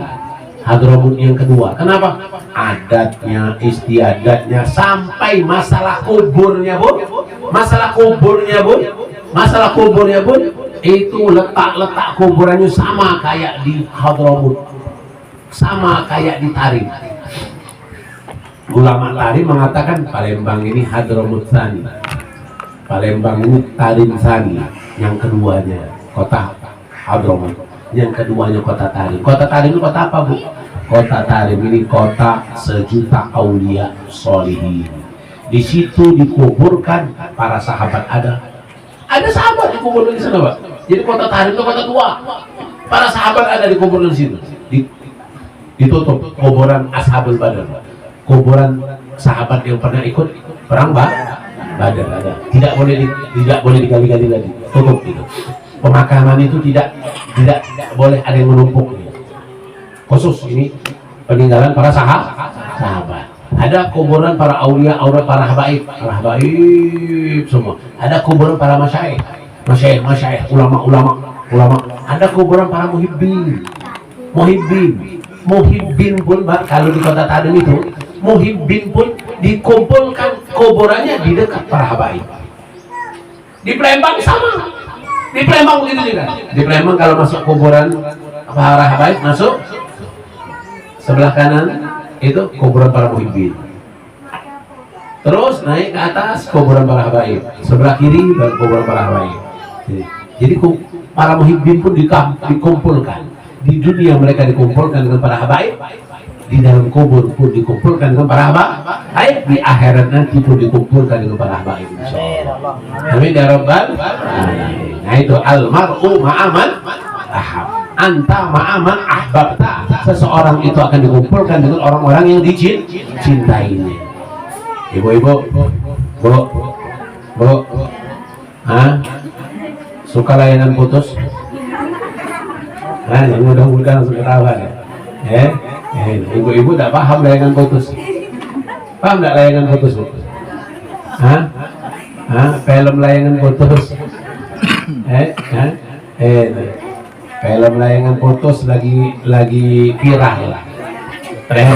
Hadramut yang kedua. Kenapa? Adatnya, istiadatnya, sampai masalah kuburnya pun itu letak kuburannya sama kayak di Hadramut, sama kayak di Tarim. Ulama Tarim mengatakan Palembang ini Hadramut Tsani, Palembang ini Tarim Tsani, yang keduanya kota Hadramut, yang keduanya kota Tarim. Kota Tarim itu kota apa, Bu? Kota Tarim ini kota sejuta aulia sholihin. Di situ dikuburkan para sahabat. Ada sahabat dikuburkan di sana, Pak. Jadi kota Tarim itu kota tua. Para sahabat ada dikuburkan di situ. ditutup kuburan Ashabul Badar, kuburan sahabat yang pernah ikut perang Badar ada. Tidak boleh digali-gali lagi, tutup gitu. Pemakaman itu tidak boleh ada yang menumpuk. Khusus ini peninggalan para sahabat. Ada kuburan para aulia, para habaib semua. Ada kuburan para masyaikh, ulama. Ada kuburan para muhibbin pun, kalau di kota Tadung itu muhibbin pun dikumpulkan kuburannya di dekat para habaib. Di Palembang sama. Di Palembang begitu juga. Di Palembang kalau masuk kuburan para habaib, masuk sebelah kanan itu kuburan para muhibbin. Terus naik ke atas kuburan para habaib. Sebelah kiri baru kuburan para habaib. Jadi para muhibbin pun dikumpulkan. Di dunia mereka dikumpulkan dengan para habaib. Di dalam kubur pun dikumpulkan dengan para habaib. Di akhirat nanti pun dikumpulkan dengan para habaib. Insyaallah. Amin ya rabbal alamin. Nah itu almar'u ma'aman ahab. Anta ma'aman ahbabta. Seseorang itu akan dikumpulkan dengan orang-orang yang dicintainya. Ibu-ibu, bu, suka layangan putus? Yang mudah-mudahan suka tahu ya. Ibu-ibu tidak paham layangan putus. Paham tidak layangan putus? Film layangan putus. Film layangan putus lagi viral.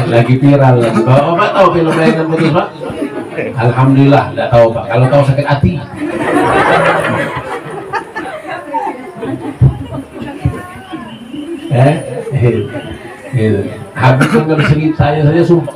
Lagi viral. Bapak tahu film layangan putus, Pak? Alhamdulillah, tidak tahu, Pak. Kalau tahu sakit hati. Habis dengar ceritanya saja sumpah.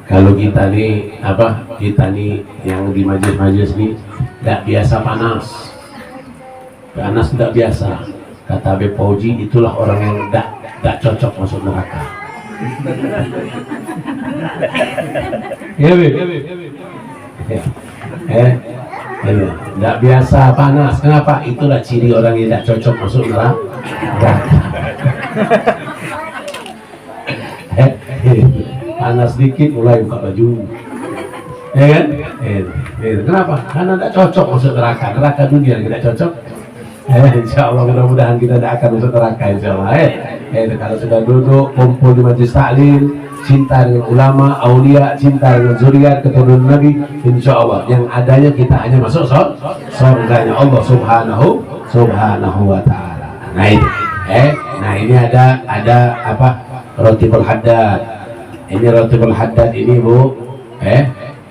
Kalau kita nih yang di majelis nih tidak biasa panas tidak biasa. Kata Habib Fauzi, itulah orang yang tidak cocok masuk neraka. Ya, tidak biasa panas. Kenapa? Itulah ciri orang yang tidak cocok masuk neraka. Panas sedikit mulai buka baju. Ya kan? Kenapa? Karena tidak cocok masuk neraka dunia tidak cocok. Insya Allah mudah-mudahan kita tidak akan masuk neraka, insya Allah. Kalau sudah duduk kumpul di majelis taklim, cinta dengan ulama, aulia, cinta dengan zuriat, keturunan Nabi, insya Allah yang adanya kita hanya masuk surganya Allah subhanahu wa ta'ala. Nah itu ini ada apa, Rotibul Haddad. Ini Rotibul Haddad ini, Bu,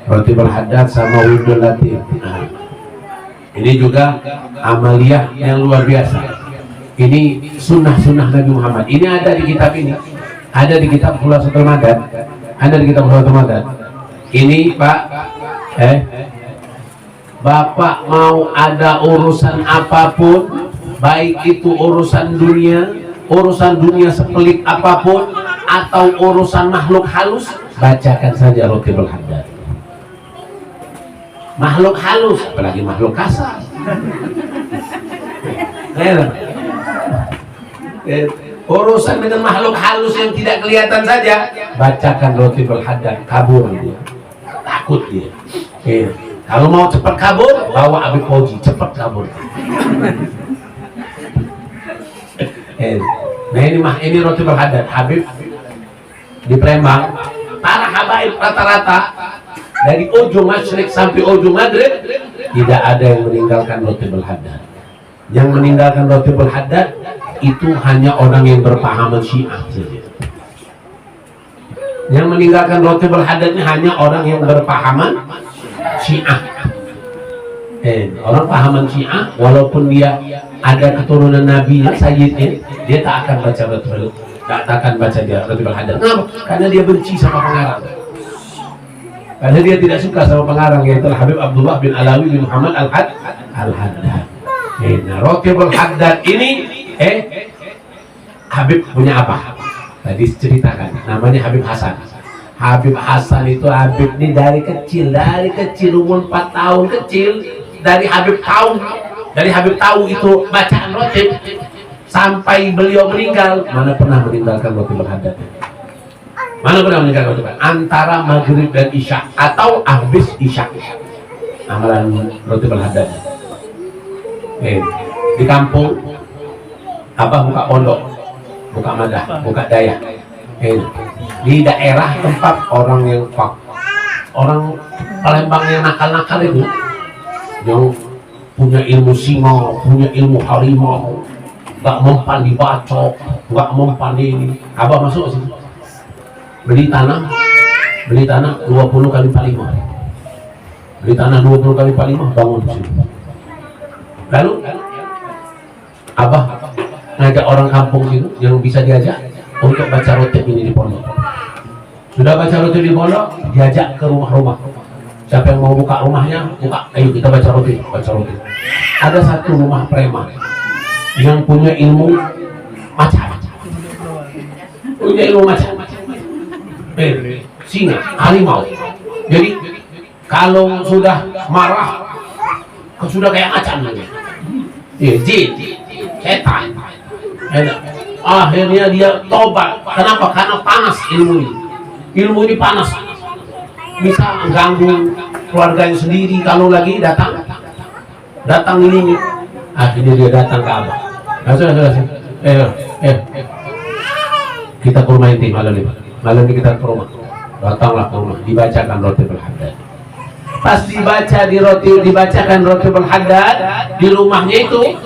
Rotibul Haddad sama Wudul Latif. Ini juga amaliyah yang luar biasa. Ini sunnah-sunnah Nabi Muhammad. Ini ada di kitab ini. Ada di kitab Khulasatul Madad. Ada di kitab Khulasatul Madad. Ini Pak, Bapak mau ada urusan apapun, baik itu urusan dunia sepelik apapun, atau urusan makhluk halus, bacakan saja Rotibul Haddad. Makhluk halus, apalagi makhluk kasar. Urusan dengan makhluk halus yang tidak kelihatan saja, bacakan Rotibul Haddad, kabur dia, takut dia. Kalau mau cepat kabur, bawa Habib Fauzi, cepat kabur. Nah ini Rotibul Haddad, Habib di Palembang, para habaib rata-rata dari ujung masyrik sampai ujung maghrib tidak ada yang meninggalkan Rotibul Haddad. Yang meninggalkan Rotibul Haddad itu hanya orang yang berpahaman Syiah saja. Yang meninggalkan Rotibul Haddad ini hanya orang yang berpahaman Syiah. Orang pahaman Syiah, walaupun dia ada keturunan Nabi Sayyidnya, dia tak akan baca Rotibul Haddad. Kenapa? Karena dia benci sama pengarang. Karena dia tidak suka sama pengarang, yaitu Habib Abdullah bin Alawi bin Muhammad Al-Haddad. Nah, Rotibul Haddad ini Habib punya apa? Tadi ceritakan, namanya Habib Hasan. Habib Hasan itu Habib ini dari kecil umur 4 tahun kecil, dari Habib tahu itu bacaan rotib sampai beliau meninggal. Mana pernah meninggalkan rotibul haddad? Mana pernah meninggalkan rotibul haddad? Antara maghrib dan isya atau habis isya, amalan rotibul haddad. Di kampung Abah buka pondok, buka madah, buka daya. Di daerah tempat orang Palembang yang nakal-nakal itu, yang punya ilmu singo, punya ilmu harimau, gak mempan dibacok, gak mempan ini. Abah masuk sini, beli tanah 20 kali 45, beli tanah 20 kali 45, bangun di sini. Lalu Abah ngajak orang kampung itu yang bisa diajak untuk baca rotib ini di pondok. Sudah baca rotib di pondok, diajak ke rumah-rumah. Siapa yang mau buka rumahnya, buka. Ayo kita baca rotib. Ada satu rumah preman yang punya ilmu macam, singa, harimau. Jadi kalau sudah marah, sudah kayak macan lagi. Jin, setan. Akhirnya dia tobat. Kenapa? Karena panas ilmu ini panas, bisa mengganggu keluarganya sendiri. Kalau lagi datang ini, akhirnya dia datang ke Abah. Sudah. Kita ke rumah inti malam ini kita ke rumah. Datanglah ke rumah, dibacakan rotibul haddad. Pas dibacakan rotibul haddad di rumahnya itu,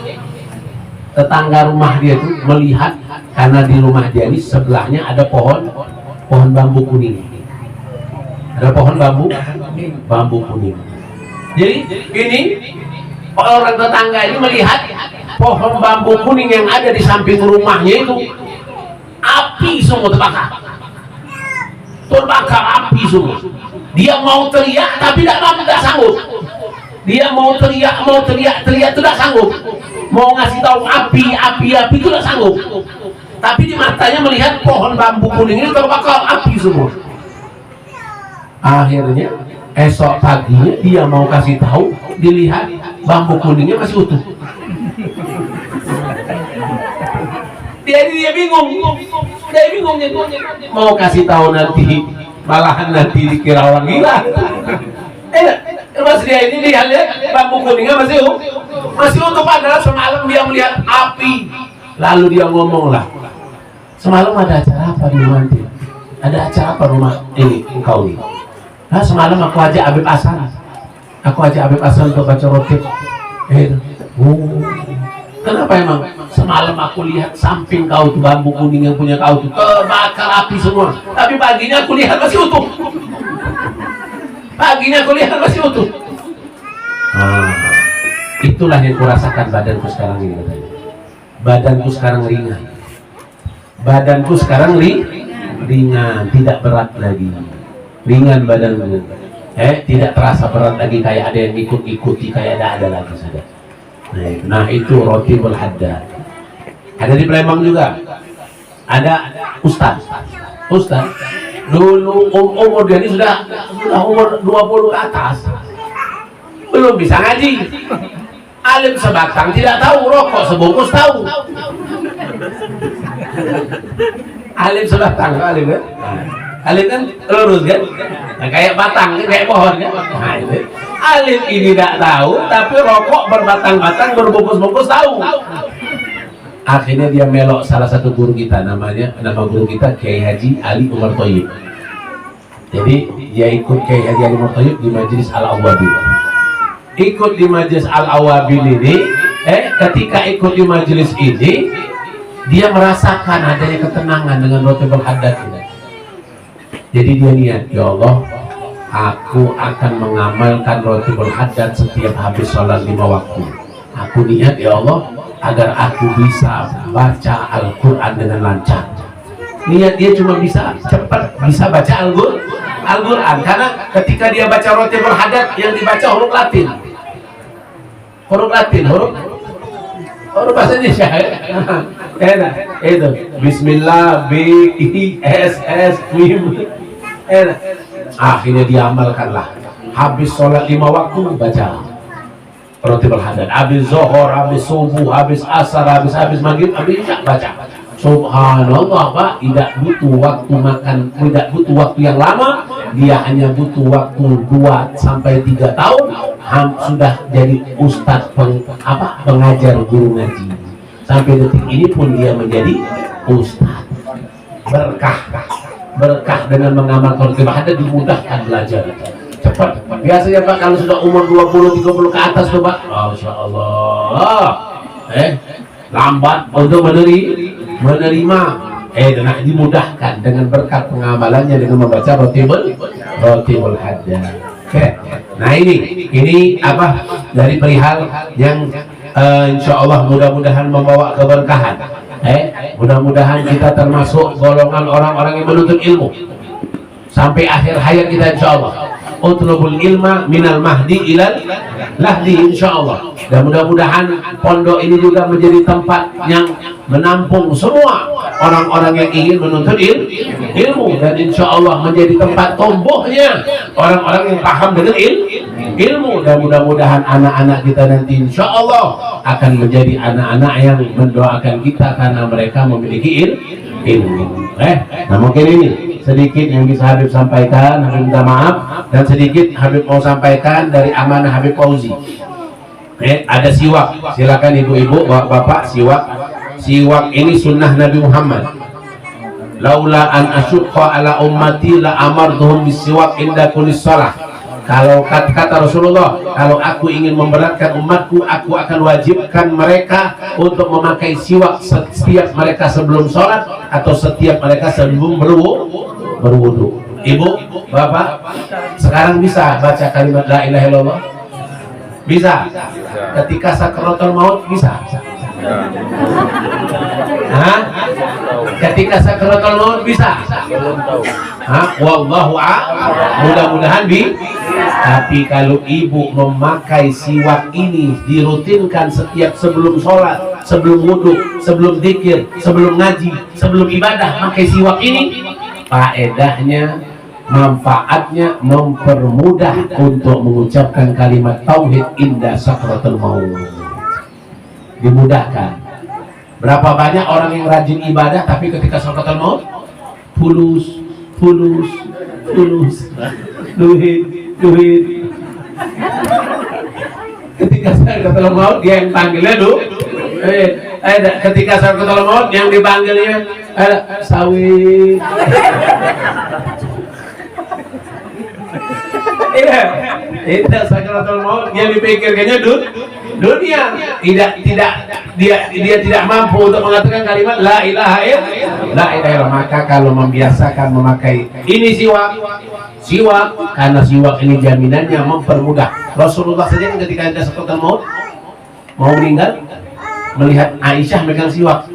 tetangga rumah dia itu melihat, karena di rumah dia ini sebelahnya ada pohon bambu kuning. Ada pohon bambu kuning. Jadi ini orang tetangga ini melihat pohon bambu kuning yang ada di samping rumahnya itu api semua terbakar api semua. Dia mau teriak tapi tidak sanggup. Dia mau teriak tidak sanggup. Mau ngasih tahu api itu tidak sanggup. Tapi di matanya melihat pohon bambu kuning ini terbakar api semua. Akhirnya esok paginya dia mau kasih tahu, dilihat bambu kuningnya masih utuh. Dia bingung mau kasih tahu nanti, malahan nanti dikira orang gila. Mas dia ini lihat bambu kuningnya masih utuh, padahal semalam dia melihat api. Lalu dia ngomonglah, semalam ada acara apa di rumah ini? Ada acara apa rumah ini engkau ini? Nah, semalam aku ajak Habib Hasan untuk baca rotib. Kenapa emang? Semalam aku lihat samping kau tuh bambu kuning yang punya kau tuh terbakar api semua. Tapi paginya aku lihat masih utuh. Itulah yang kurasakan badanku sekarang ini katanya. Badanku sekarang ringan, tidak berat lagi. Ringan badanku, tidak terasa berat lagi, kayak ada yang ikuti, kayak ada lagi saja. Nah itu rotibul haddad. Ada di Palembang juga. Ada ustaz. Dulu umur dia ini sudah umur 20 ke atas, belum bisa ngaji. Alim sebatang tidak tahu, rokok sebungkus tahu. Alim sebatang, alim kan lurus kan, kayak batang, kayak pohon kan. Alim ini tidak tahu, tapi rokok berbatang-batang, berbungkus-bungkus tahu. Akhirnya dia melok salah satu guru kita, nama guru kita Kiai Haji Ali Umar Thayyib. Jadi dia ikut Kiai Haji Ali Umar Thayyib di Majelis Al-Awabil. Ikut di Majelis Al-Awabil ini, ketika ikut di majelis ini, dia merasakan adanya ketenangan dengan rotibul haddad ini. Jadi dia niat, ya Allah, aku akan mengamalkan rotibul haddad setiap habis sholat 5 waktu. Aku niat, ya Allah, agar aku bisa baca Al-Quran dengan lancar. Niat dia cuma bisa cepat bisa baca Al-Quran, karena ketika dia baca rotibul haddad yang dibaca huruf Latin, huruf bahasa Indonesia. Enak, itu Bismillah, BISS, mim. Enak. Akhirnya diamalkanlah. Habis sholat 5 waktu baca Ratibul Haddad. Habis zuhur, habis subuh, habis asar, habis maghrib, habis isya baca. Subhanallah, Pak, tidak butuh waktu makan, tidak butuh waktu yang lama. Dia hanya butuh waktu 2 sampai 3 tahun sudah jadi ustadz pengajar guru ngaji. Sampai detik ini pun dia menjadi ustadz. Berkah dengan mengamalkan Ratibul Haddad, dimudahkan belajar. Cepat. Biasanya Pak kalau sudah umur 20-30 ke atas tuh Pak, Masya Allah, lambat untuk menerima. Dan dimudahkan dengan berkat pengamalannya dengan membaca Ratibul Haddad. Oke. Nah ini apa dari perihal yang insya Allah mudah-mudahan membawa keberkahan. Mudah-mudahan kita termasuk golongan orang-orang yang menuntut ilmu sampai akhir hayat kita insya Allah. Utlubul ilma minal mahdi ilal lahdi insya Allah. Dan mudah-mudahan pondok ini juga menjadi tempat yang menampung semua orang-orang yang ingin menuntut ilmu, dan insya Allah menjadi tempat tumbuhnya orang-orang yang paham dengan ilmu. Dan mudah-mudahan anak-anak kita nanti insya Allah akan menjadi anak-anak yang mendoakan kita karena mereka memiliki ilmu. Nah mungkin ini sedikit yang bisa Habib sampaikan. Habib minta maaf, dan sedikit Habib mau sampaikan dari amanah Habib Fauzi. Ada siwak, silakan ibu-ibu, bapak-bapak. Siwak ini sunnah Nabi Muhammad. Laula an asyqa ala ummati la amartuhum bisiwak inda kulli shalah. Kalau kata Rasulullah, kalau aku ingin memberatkan umatku, aku akan wajibkan mereka untuk memakai siwak setiap mereka sebelum sholat atau setiap mereka sebelum berwudu. Ibu, bapak, sekarang bisa baca kalimat la ilaha illallah? Bisa. Ketika sakaratul maut bisa. Ketika sakaratul maut bisa. Wallahu a'lam. Mudah-mudahan tapi kalau ibu memakai siwak ini dirutinkan setiap sebelum sholat, sebelum wudhu, sebelum zikir, sebelum ngaji, sebelum ibadah, pakai siwak ini, faedahnya, manfaatnya mempermudah untuk mengucapkan kalimat tauhid indah sakratul maut. Dimudahkan. Berapa banyak orang yang rajin ibadah tapi ketika sakratul maut fulus, duit. Ketika sakratul maut dia yang panggilnya ketika sakratul maut yang dipanggilnya sawit. Itu sakratul maut yang dipikirkannya dunia. Dia tidak mampu untuk mengatakan kalimat la ilaha illallah. Maka kalau membiasakan memakai ini siwak, karena siwak ini jaminannya mempermudah. Rasulullah saja ketika ada sakratul maut mau meninggal, melihat Aisyah megang siwak.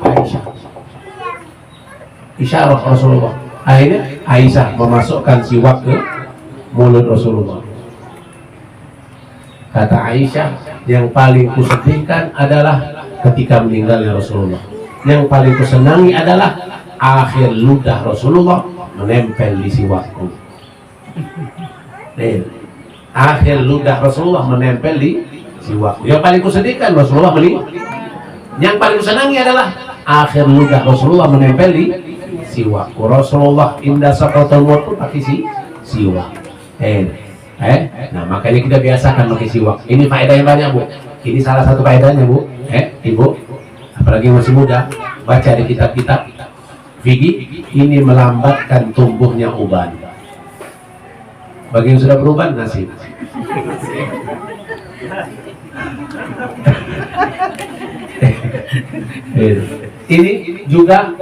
Isyarah Rasulullah. Akhirnya Aisyah memasukkan siwak ke mulut Rasulullah. Kata Aisyah, yang paling kusedihkan adalah ketika meninggalnya Rasulullah. Yang paling kusenangi adalah akhir ludah Rasulullah menempel di siwakku. Akhir ludah Rasulullah menempel di siwakku. Yang paling kusedihkan Rasulullah meninggal. Yang paling kusenangi adalah akhir ludah Rasulullah menempel di siwakku. Rasulullah indah sakratul maut pun pakai siwak. Nah makanya kita biasakan pakai siwak. Ini faedah yang banyak Bu. Ini salah satu faedahnya Bu. Ibu, apalagi masih muda, baca di kitab-kitab fikih, ini melambatkan tumbuhnya uban. Bagi yang sudah beruban nasib. Ini juga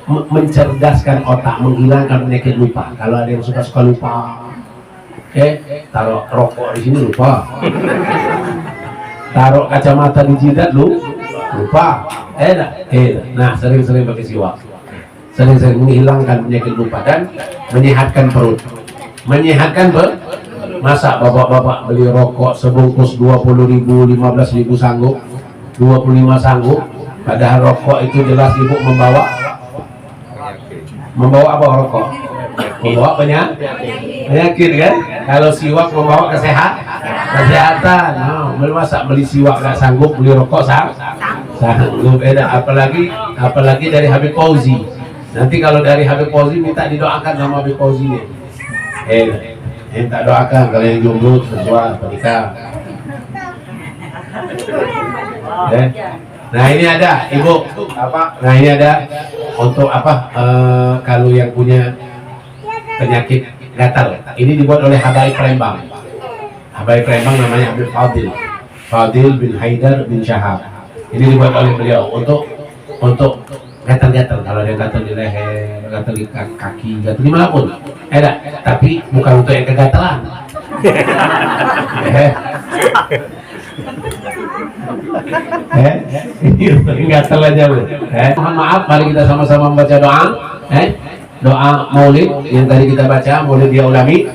mencerdaskan otak, menghilangkan penyakit lupa. Kalau ada yang suka lupa, taruh rokok di sini lupa, taruh kacamata di jidat lupa. Nah sering-sering pakai siwak, sering-sering menghilangkan penyakit lupa dan menyehatkan perut, Masa bapak-bapak beli rokok sebungkus 20.000, 15.000 sanggup, 25 sanggup, Padahal rokok itu jelas ibu membawa apa rokok? Membawa penyakit kan? Kalau siwak membawa kesehatan. Belum masa beli siwak nggak sanggup, beli rokok sanggup. Apalagi dari Habib Fauzi. Nanti kalau dari Habib Fauzi minta didoakan sama Habib Fauzi nih. Minta doakan kalau yang jomblo sesuai menikah. Nah ini ada ibu apa? Nah ini ada untuk apa? Kalau yang punya penyakit gatal, ini dibuat oleh Habaib Palembang. Habaib Palembang namanya Habib Fadil bin Haidar bin Syahab. Ini dibuat oleh beliau untuk gatal-gatal. Kalau ada gatal di leher, gatal di kaki, gatal di mana pun. Tapi bukan untuk yang kegatalan. Ini gatal aja. Mohon maaf, mari kita sama-sama membaca doa. Doa maulid yang tadi kita baca, maulid dia ulami.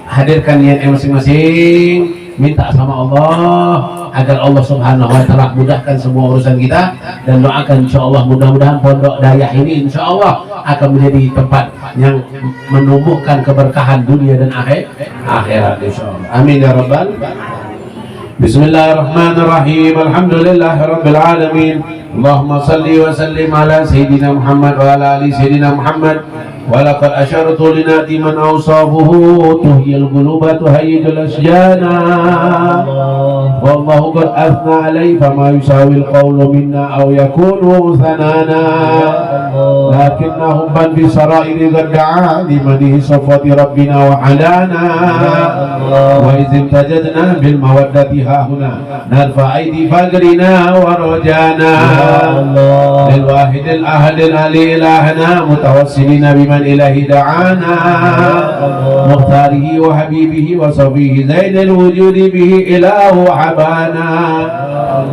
Hadirkan niat masing-masing, minta sama Allah agar Allah Subhanahu wa Ta'ala mudahkan semua urusan kita, dan doakan insyaallah mudah-mudahan pondok Dayah ini insyaallah akan menjadi tempat yang menumbuhkan keberkahan dunia dan akhirat insyaallah. Amin ya rabbal. Bismillahirrahmanirrahim. Alhamdulillahirabbil alamin. Allahumma salli wa sallim ala sayyidina Muhammad wa ala ali sayyidina Muhammad. ولقد أشرت لنادي من أوصافه تهي القلوب تهيج الأشجان والله قد أثنى عليه فما يساوي القول منا أو يكون ثنانا لكن حبا في سرائر قد دعا لمنه صفوة ربنا وحلانا وإذ امتجدنا بالمودة ها هنا نرفع أيدي فقرنا ورجانا للواحد الأحد العلي إلهنا متوسلين بمن إلهي دعانا مختاره وحبيبه وصفيه زين الوجود به إله حبانا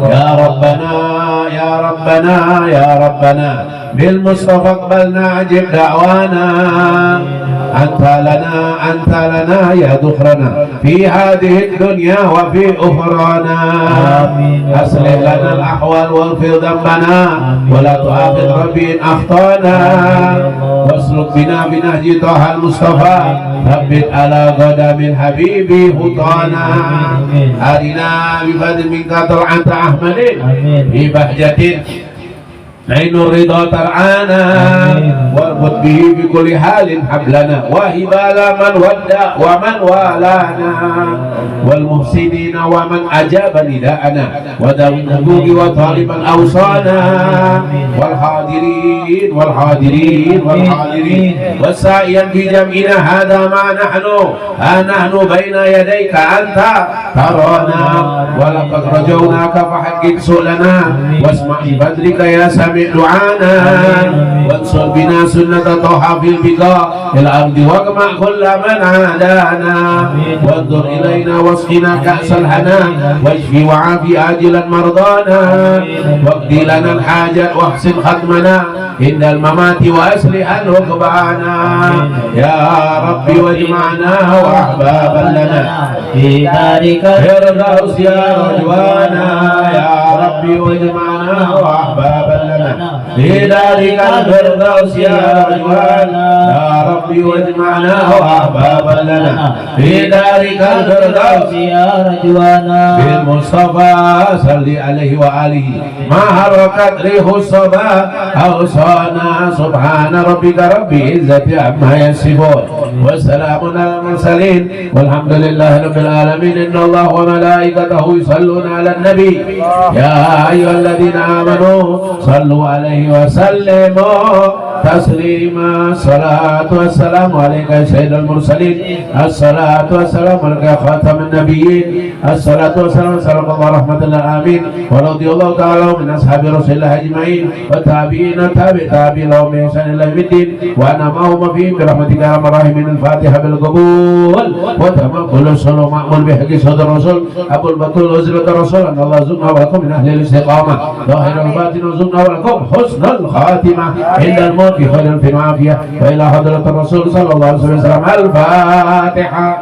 يا ربنا يا ربنا يا ربنا بالمصطفى اقبلنا عجب دعوانا أنت لنا يا ذخرنا في هذه الدنيا وفي أخرانا أصلح لنا الأحوال واغفر ذنبنا ولا تؤاخذ ربي إن أخطأنا واسلك بنا بنهج طه المصطفى ثبت على قدم الحبيب خطانا أرنا بفضل منك طلعة أحمد في بهجة عين الرضا ترعانا واربط به بكل حال حبلنا وهبال من ودى ومن والانا والمحسنين ومن أجاب نداءنا وذوي الحقوق وطالبا أوصانا والحاضرين والسائيا في جمعنا هذا ما نحن بين يديك أنت ترانا ولقد رجوناك فحقق سؤلنا واسمع بفضلك يا سميع دعانا وانصر بنا سنة طه في البقاء الأرض واجمع كل من عادانا وانظر إلينا واسقنا كأس الحنان واشفي وعافي آجلا مرضانا واقضي لنا الحاجة واحسن ختمنا عند الممات وأصلح ركبانا يا ربي واجمعنا وأحبابا لنا في دارك الفردوس يا رجوانا يا ربي واجمعنا وأحبابا لنا في دارك الفردوس يا رجوانا يا ربي واجمعنا وأحبابا لنا في دارك الفردوس يا رجوانا بالمصطفى صل عليه وآله ما حركت ريح الصبا أوصانا سبحان ربك رب العزة عما يصفون والسلام على المرسلين والحمد لله رب العالمين. إن الله وملائكته يصلون على النبي يا أيها الذين آمنوا صلوا عليه وسلموا تسليما. الصلاة والسلام عليك يا سيد المرسلين الصلاة والسلام عليك يا خاتم النبيين الصلاة والسلام على الله رحمة الله آمين. ورضي الله تعالى من أصحاب رسول الله أجمعين والتابعين تابعين لهم بإحسان إلى يوم الدين وأنا معهم فيهم برحمتك يا أرحم الراحمين. الفاتحة بالقبول وتمام كل صلاة معمول بحق صدر الرسول أبو البطول وزيرة الرسول أن الله يرزقنا ولكم من أهل الاستقامة ظاهر الباطن يرزقنا ولكم حسن الخاتمة عند الموت خير في العافية وإلى حضرة الرسول صلى الله عليه وسلم. الفاتحة.